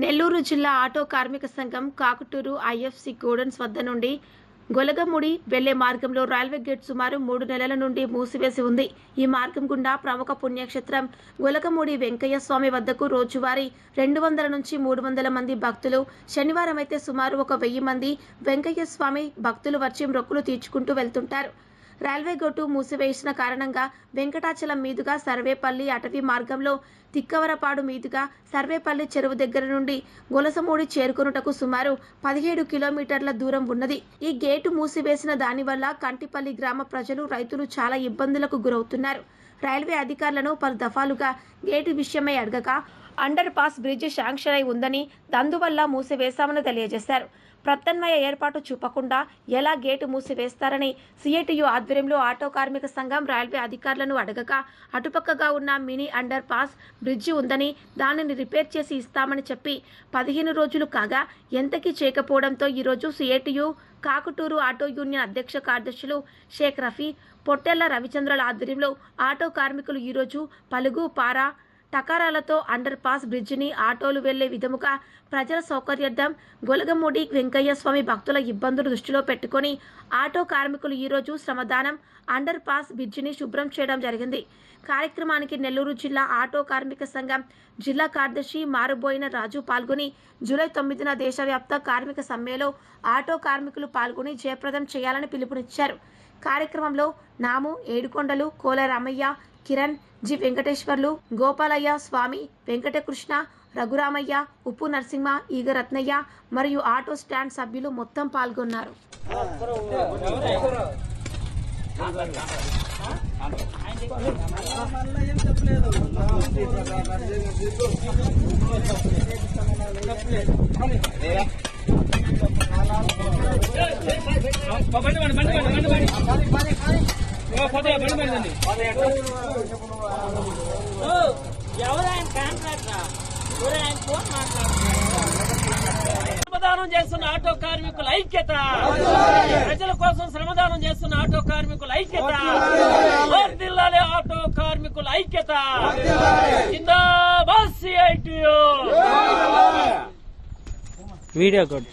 నెల్లూరు జిల్లా ఆటో కార్మిక సంఘం కాకుటూరు ఐఎఫ్సి గోడౌన్స్ వద్ద నుండి గొలగముడి వెళ్లే మార్గంలో రైల్వే గేట్ సుమారు 3 నెలల నుండి మూసివేసి ఉంది. ఈ మార్గం గుండా ప్రముఖ పుణ్యక్షేత్రం గొలగముడి వెంకయ్య స్వామి వద్దకు రోజువారీ 200 నుంచి 300 మంది భక్తులు, శనివారం అయితే సుమారు 1000 మంది వెంకయ్య స్వామి భక్తులు వచ్చి మొక్కులు తీర్చుకుంటూ వెళ్తుంటారు. రైల్వే గేటు మూసివేసిన కారణంగా వెంకటాచలం మీదుగా సర్వేపల్లి అటవీ మార్గంలో తిక్కవరపాడు మీదుగా సర్వేపల్లి చెరువు దగ్గర నుండి గొలసమూడి చేరుకొనుటకు సుమారు 17 కిలోమీటర్ల దూరం ఉన్నది. ఈ గేటు మూసివేసిన దానివల్ల కంటిపల్లి గ్రామ ప్రజలు, రైతులు చాలా ఇబ్బందులకు గురవుతున్నారు. రైల్వే అధికారులను పలు దఫాలుగా గేటు విషయమై అడగగా అండర్ పాస్ బ్రిడ్జ్ శాంక్షన్ అయి ఉందని, అందువల్ల మూసివేశామని తెలియజేశారు. ప్రత్యామ్నాయ ఏర్పాటు చూపకుండా ఎలా గేటు మూసివేస్తారని సిఐటియు ఆధ్వర్యంలో ఆటో కార్మిక సంఘం రైల్వే అధికారులను అడగగా అటుపక్కగా ఉన్న మినీ అండర్ పాస్ బ్రిడ్జి ఉందని, దానిని రిపేర్ చేసి ఇస్తామని చెప్పి 15 రోజులు కాగా ఎంతకీ చేయకపోవడంతో ఈరోజు సిఐటియు కాకుటూరు ఆటో యూనియన్ అధ్యక్ష కార్యదర్శులు షేక్ రఫీ, పొట్టెళ్ల రవిచంద్రల ఆధ్వర్యంలో ఆటో కార్మికులు ఈరోజు పలుగు, పారా, టకారాలతో అండర్ పాస్ బ్రిడ్జిని ఆటోలు వెళ్లే విధముగా ప్రజల సౌకర్యార్థం గొలగముడి వెంకయ్య స్వామి భక్తుల ఇబ్బందులు దృష్టిలో పెట్టుకుని ఆటో కార్మికులు ఈరోజు శ్రమదానం అండర్ పాస్ బ్రిడ్జిని శుభ్రం చేయడం జరిగింది. కార్యక్రమానికి నెల్లూరు జిల్లా ఆటో కార్మిక సంఘం జిల్లా కార్యదర్శి మారుబోయిన రాజు పాల్గొని జూలై 9న దేశవ్యాప్త కార్మిక సమ్మెలో ఆటో కార్మికులు పాల్గొని జయప్రదం చేయాలని పిలుపునిచ్చారు. కార్యక్రమంలో నాము, ఏడుకొండలు, కోల రామయ్య, కిరణ్, జి వెంకటేశ్వర్లు, గోపాలయ్య, స్వామి, వెంకటకృష్ణ, రఘురామయ్య, ఉప్పు నరసింహ, ఈగ రత్నయ్య మరియు ఆటో స్టాండ్ సభ్యులు మొత్తం పాల్గొన్నారు. శ్రమదానం చేస్తున్న ఆటో కార్మికుల ఐక్యత, ప్రజల కోసం శ్రమదానం చేస్తున్న ఆటో కార్మికుల ఐక్యత, వర్ధిల్లాలి ఆటో కార్మికుల ఐక్యత, జిందాబాద్ సిఐటియు. Video code